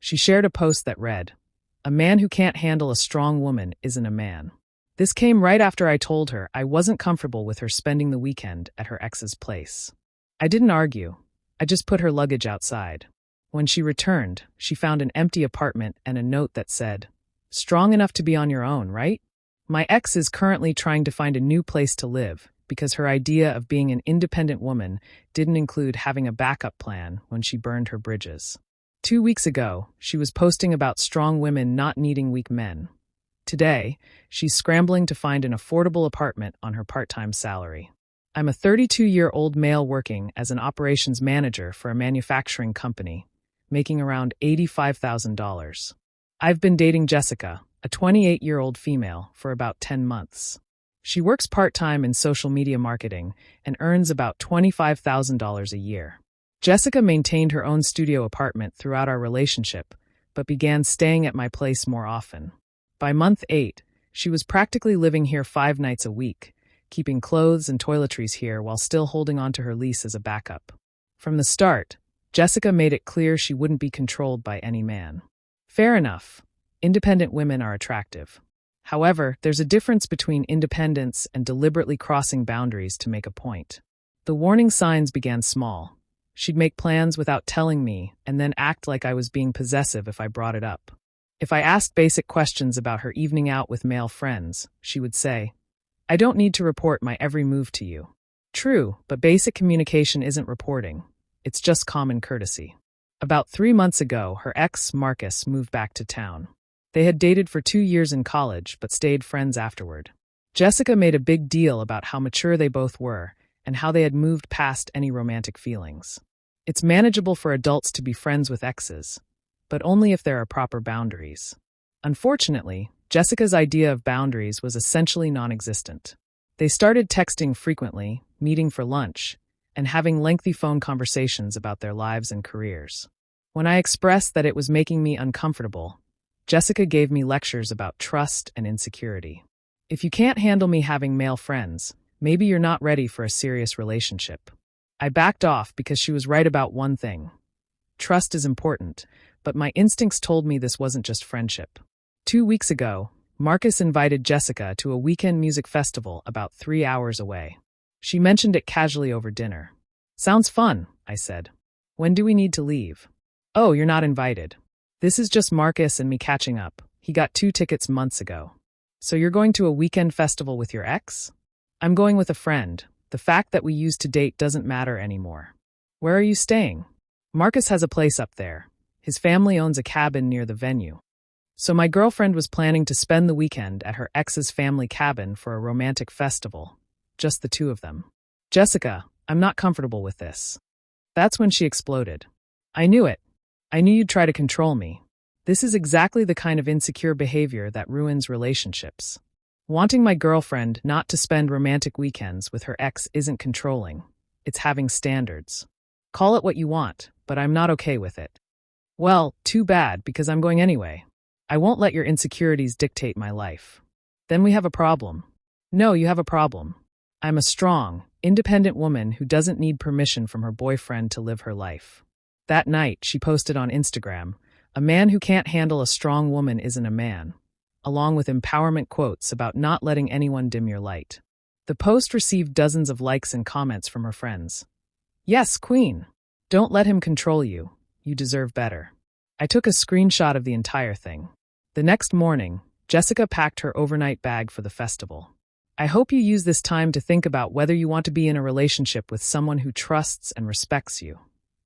She shared a post that read, "A man who can't handle a strong woman isn't a man." This came right after I told her I wasn't comfortable with her spending the weekend at her ex's place. I didn't argue. I just put her luggage outside. When she returned, she found an empty apartment and a note that said, "Strong enough to be on your own, right?" My ex is currently trying to find a new place to live because her idea of being an independent woman didn't include having a backup plan when she burned her bridges. 2 weeks ago, she was posting about strong women not needing weak men. Today, she's scrambling to find an affordable apartment on her part-time salary. I'm a 32-year-old male working as an operations manager for a manufacturing company, making around $85,000. I've been dating Jessica, a 28-year-old female, for about 10 months. She works part-time in social media marketing and earns about $25,000 a year. Jessica maintained her own studio apartment throughout our relationship, but began staying at my place more often. By month 8, she was practically living here 5 nights a week, keeping clothes and toiletries here while still holding onto her lease as a backup. From the start, Jessica made it clear she wouldn't be controlled by any man. Fair enough. Independent women are attractive. However, there's a difference between independence and deliberately crossing boundaries to make a point. The warning signs began small. She'd make plans without telling me and then act like I was being possessive if I brought it up. If I asked basic questions about her evening out with male friends, she would say, "I don't need to report my every move to you." True, but basic communication isn't reporting. It's just common courtesy. About 3 months ago, her ex, Marcus, moved back to town. They had dated for 2 years in college, but stayed friends afterward. Jessica made a big deal about how mature they both were and how they had moved past any romantic feelings. It's manageable for adults to be friends with exes, but only if there are proper boundaries. Unfortunately, Jessica's idea of boundaries was essentially non-existent. They started texting frequently, meeting for lunch, and having lengthy phone conversations about their lives and careers. When I expressed that it was making me uncomfortable, Jessica gave me lectures about trust and insecurity. If you can't handle me having male friends, maybe you're not ready for a serious relationship. I backed off because she was right about one thing. Trust is important, but my instincts told me this wasn't just friendship. 2 weeks ago, Marcus invited Jessica to a weekend music festival about 3 hours away. She mentioned it casually over dinner. "Sounds fun," I said. "When do we need to leave?" "Oh, you're not invited. This is just Marcus and me catching up. He got 2 tickets months ago." "So you're going to a weekend festival with your ex?" "I'm going with a friend. The fact that we used to date doesn't matter anymore." "Where are you staying?" "Marcus has a place up there. His family owns a cabin near the venue." So my girlfriend was planning to spend the weekend at her ex's family cabin for a romantic festival. Just the 2 of them. "Jessica, I'm not comfortable with this." That's when she exploded. "I knew it. I knew you'd try to control me. This is exactly the kind of insecure behavior that ruins relationships. Wanting my girlfriend not to spend romantic weekends with her ex isn't controlling. It's having standards. Call it what you want, but I'm not okay with it." "Well, too bad, because I'm going anyway. I won't let your insecurities dictate my life." "Then we have a problem." "No, you have a problem. I'm a strong, independent woman who doesn't need permission from her boyfriend to live her life." That night, she posted on Instagram, "A man who can't handle a strong woman isn't a man," along with empowerment quotes about not letting anyone dim your light. The post received dozens of likes and comments from her friends. "Yes, queen. Don't let him control you. You deserve better." I took a screenshot of the entire thing. The next morning, Jessica packed her overnight bag for the festival. "I hope you use this time to think about whether you want to be in a relationship with someone who trusts and respects you,"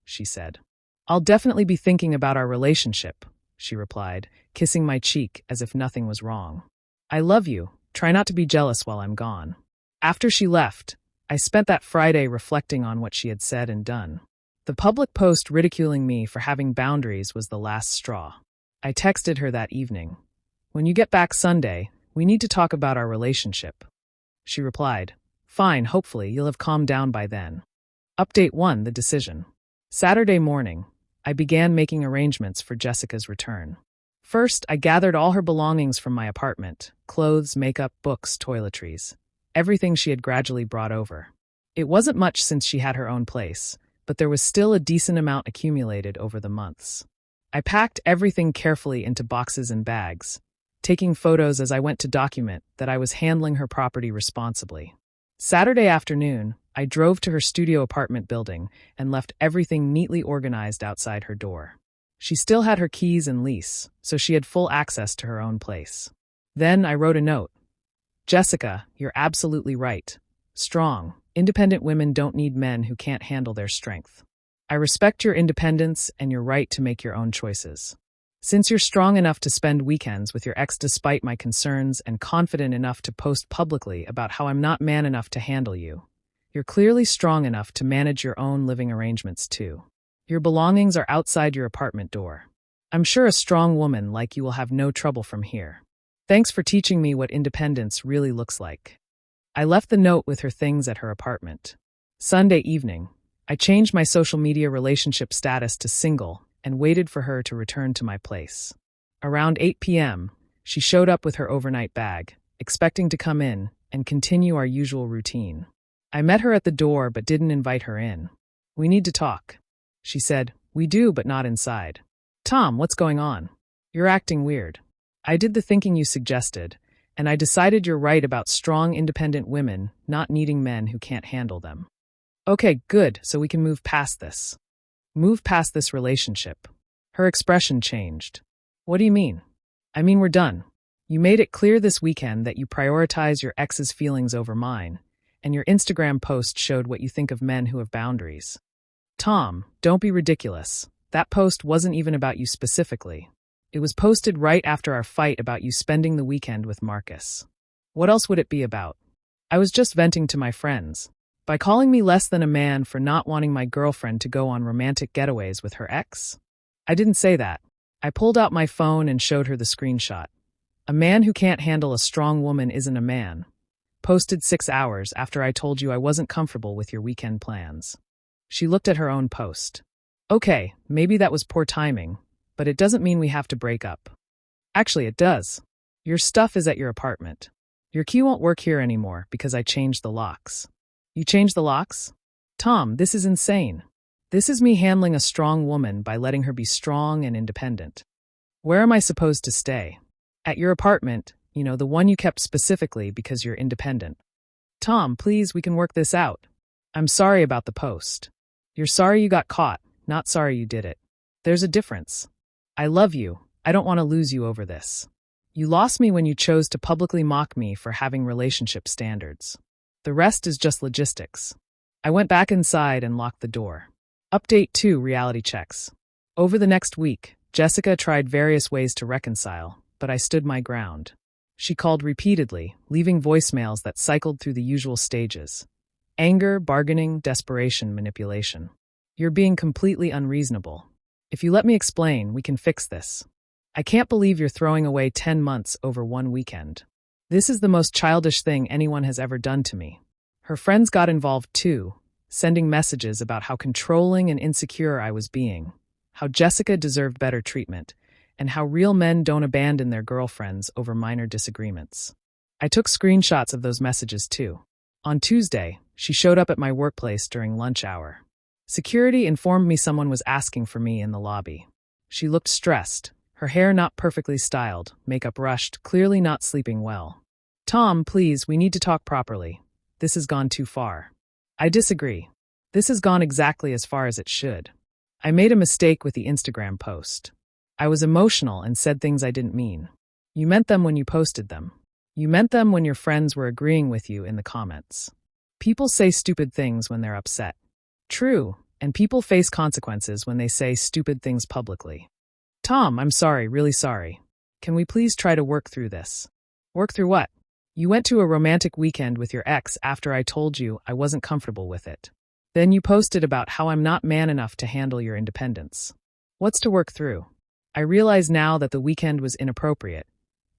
she said. "I'll definitely be thinking about our relationship," she replied, kissing my cheek as if nothing was wrong. "I love you. Try not to be jealous while I'm gone." After she left, I spent that Friday reflecting on what she had said and done. The public post ridiculing me for having boundaries was the last straw. I texted her that evening, "When you get back Sunday, we need to talk about our relationship." She replied, "Fine, hopefully you'll have calmed down by then." Update 1, the decision. Saturday morning, I began making arrangements for Jessica's return. First, I gathered all her belongings from my apartment: clothes, makeup, books, toiletries. Everything she had gradually brought over. It wasn't much since she had her own place, but there was still a decent amount accumulated over the months. I packed everything carefully into boxes and bags, taking photos as I went to document that I was handling her property responsibly. Saturday afternoon, I drove to her studio apartment building and left everything neatly organized outside her door. She still had her keys and lease, so she had full access to her own place. Then I wrote a note. Jessica, you're absolutely right. Strong, independent women don't need men who can't handle their strength. I respect your independence and your right to make your own choices. Since you're strong enough to spend weekends with your ex despite my concerns and confident enough to post publicly about how I'm not man enough to handle you, you're clearly strong enough to manage your own living arrangements too. Your belongings are outside your apartment door. I'm sure a strong woman like you will have no trouble from here. Thanks for teaching me what independence really looks like. I left the note with her things at her apartment. Sunday evening, I changed my social media relationship status to single and waited for her to return to my place. Around 8 p.m., she showed up with her overnight bag, expecting to come in and continue our usual routine. I met her at the door but didn't invite her in. We need to talk. She said, we do, but not inside. Tom, what's going on? You're acting weird. I did the thinking you suggested, and I decided you're right about strong, independent women not needing men who can't handle them. Okay, good, so we can move past this. Move past this relationship. Her expression changed. What do you mean? I mean, we're done. You made it clear this weekend that you prioritize your ex's feelings over mine, and your Instagram post showed what you think of men who have boundaries. Tom, don't be ridiculous. That post wasn't even about you specifically. It was posted right after our fight about you spending the weekend with Marcus. What else would it be about? I was just venting to my friends. By calling me less than a man for not wanting my girlfriend to go on romantic getaways with her ex? I didn't say that. I pulled out my phone and showed her the screenshot. A man who can't handle a strong woman isn't a man. Posted 6 hours after I told you I wasn't comfortable with your weekend plans. She looked at her own post. Okay, maybe that was poor timing, but it doesn't mean we have to break up. Actually, it does. Your stuff is at your apartment. Your key won't work here anymore because I changed the locks. You changed the locks? Tom, this is insane. This is me handling a strong woman by letting her be strong and independent. Where am I supposed to stay? At your apartment, the one you kept specifically because you're independent. Tom, please, we can work this out. I'm sorry about the post. You're sorry you got caught, not sorry you did it. There's a difference. I love you. I don't want to lose you over this. You lost me when you chose to publicly mock me for having relationship standards. The rest is just logistics. I went back inside and locked the door. Update 2 reality checks. Over the next week, Jessica tried various ways to reconcile, but I stood my ground. She called repeatedly, leaving voicemails that cycled through the usual stages. Anger, bargaining, desperation, manipulation. You're being completely unreasonable. If you let me explain, we can fix this. I can't believe you're throwing away 10 months over one weekend. This is the most childish thing anyone has ever done to me. Her friends got involved too, sending messages about how controlling and insecure I was being, how Jessica deserved better treatment, and how real men don't abandon their girlfriends over minor disagreements. I took screenshots of those messages too. On Tuesday, she showed up at my workplace during lunch hour. Security informed me someone was asking for me in the lobby. She looked stressed, her hair not perfectly styled, makeup rushed, clearly not sleeping well. Tom, please, we need to talk properly. This has gone too far. I disagree. This has gone exactly as far as it should. I made a mistake with the Instagram post. I was emotional and said things I didn't mean. You meant them when you posted them. You meant them when your friends were agreeing with you in the comments. People say stupid things when they're upset. True, and people face consequences when they say stupid things publicly. Tom, I'm sorry, really sorry. Can we please try to work through this? Work through what? You went to a romantic weekend with your ex after I told you I wasn't comfortable with it. Then you posted about how I'm not man enough to handle your independence. What's to work through? I realize now that the weekend was inappropriate.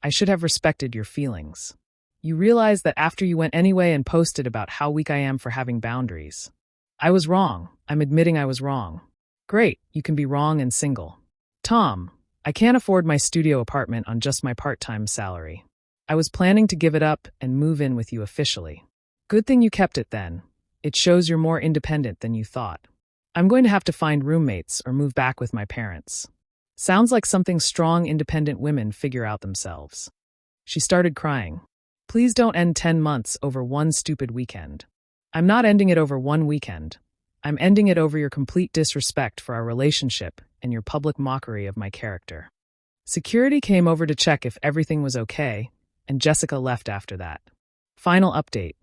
I should have respected your feelings. You realize that after you went anyway and posted about how weak I am for having boundaries. I was wrong. I'm admitting I was wrong. Great, you can be wrong and single. Tom, I can't afford my studio apartment on just my part-time salary. I was planning to give it up and move in with you officially. Good thing you kept it then. It shows you're more independent than you thought. I'm going to have to find roommates or move back with my parents. Sounds like something strong, independent women figure out themselves. She started crying. Please don't end 10 months over one stupid weekend. I'm not ending it over one weekend. I'm ending it over your complete disrespect for our relationship and your public mockery of my character. Security came over to check if everything was okay, and Jessica left after that. Final update.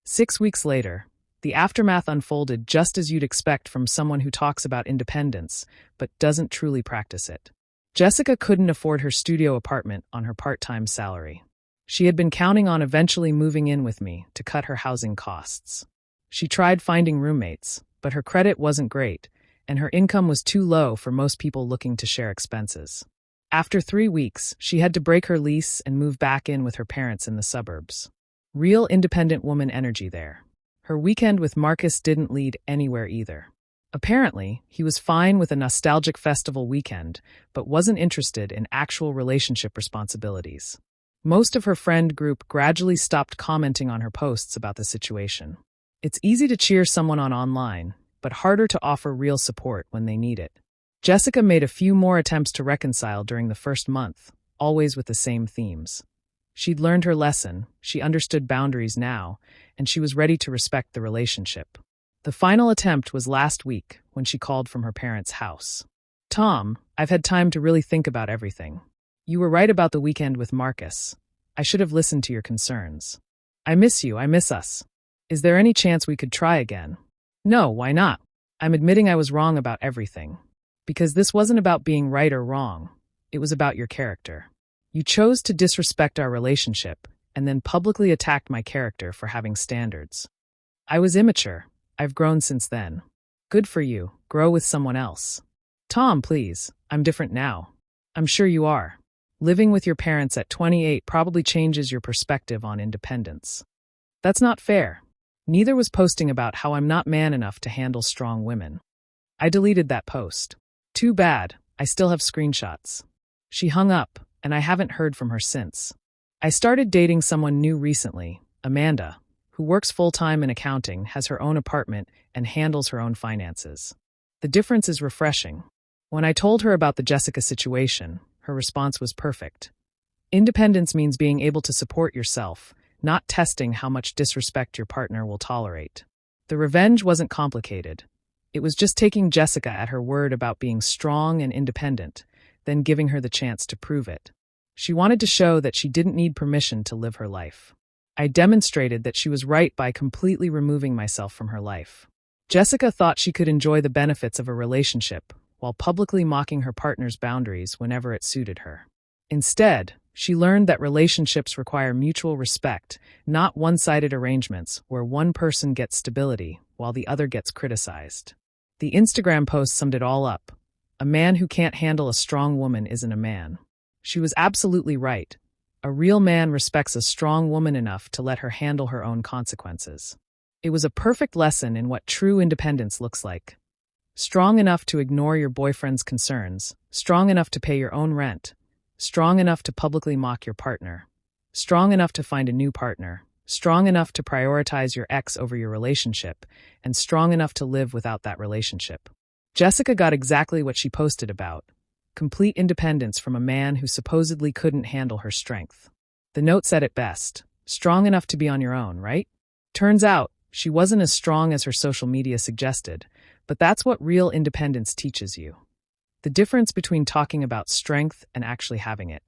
6 weeks later, the aftermath unfolded just as you'd expect from someone who talks about independence, but doesn't truly practice it. Jessica couldn't afford her studio apartment on her part-time salary. She had been counting on eventually moving in with me to cut her housing costs. She tried finding roommates, but her credit wasn't great, and her income was too low for most people looking to share expenses. After 3 weeks, she had to break her lease and move back in with her parents in the suburbs. Real independent woman energy there. Her weekend with Marcus didn't lead anywhere either. Apparently, he was fine with a nostalgic festival weekend, but wasn't interested in actual relationship responsibilities. Most of her friend group gradually stopped commenting on her posts about the situation. It's easy to cheer someone on online, but harder to offer real support when they need it. Jessica made a few more attempts to reconcile during the first month, always with the same themes. She'd learned her lesson, she understood boundaries now, and she was ready to respect the relationship. The final attempt was last week when she called from her parents' house. Tom, I've had time to really think about everything. You were right about the weekend with Marcus. I should have listened to your concerns. I miss you, I miss us. Is there any chance we could try again? No, why not? I'm admitting I was wrong about everything. Because this wasn't about being right or wrong. It was about your character. You chose to disrespect our relationship and then publicly attacked my character for having standards. I was immature. I've grown since then. Good for you. Grow with someone else. Tom, please. I'm different now. I'm sure you are. Living with your parents at 28 probably changes your perspective on independence. That's not fair. Neither was posting about how I'm not man enough to handle strong women. I deleted that post. Too bad. I still have screenshots. She hung up, and I haven't heard from her since. I started dating someone new recently, Amanda, who works full-time in accounting, has her own apartment, and handles her own finances. The difference is refreshing. When I told her about the Jessica situation, her response was perfect. Independence means being able to support yourself, not testing how much disrespect your partner will tolerate. The revenge wasn't complicated. It was just taking Jessica at her word about being strong and independent, then giving her the chance to prove it. She wanted to show that she didn't need permission to live her life. I demonstrated that she was right by completely removing myself from her life. Jessica thought she could enjoy the benefits of a relationship while publicly mocking her partner's boundaries whenever it suited her. Instead, she learned that relationships require mutual respect, not one-sided arrangements where one person gets stability while the other gets criticized. The Instagram post summed it all up. A man who can't handle a strong woman isn't a man. She was absolutely right. A real man respects a strong woman enough to let her handle her own consequences. It was a perfect lesson in what true independence looks like. Strong enough to ignore your boyfriend's concerns, strong enough to pay your own rent, strong enough to publicly mock your partner, strong enough to find a new partner, strong enough to prioritize your ex over your relationship, and strong enough to live without that relationship. Jessica got exactly what she posted about. Complete independence from a man who supposedly couldn't handle her strength. The note said it best. Strong enough to be on your own, right? Turns out, she wasn't as strong as her social media suggested, but that's what real independence teaches you. The difference between talking about strength and actually having it.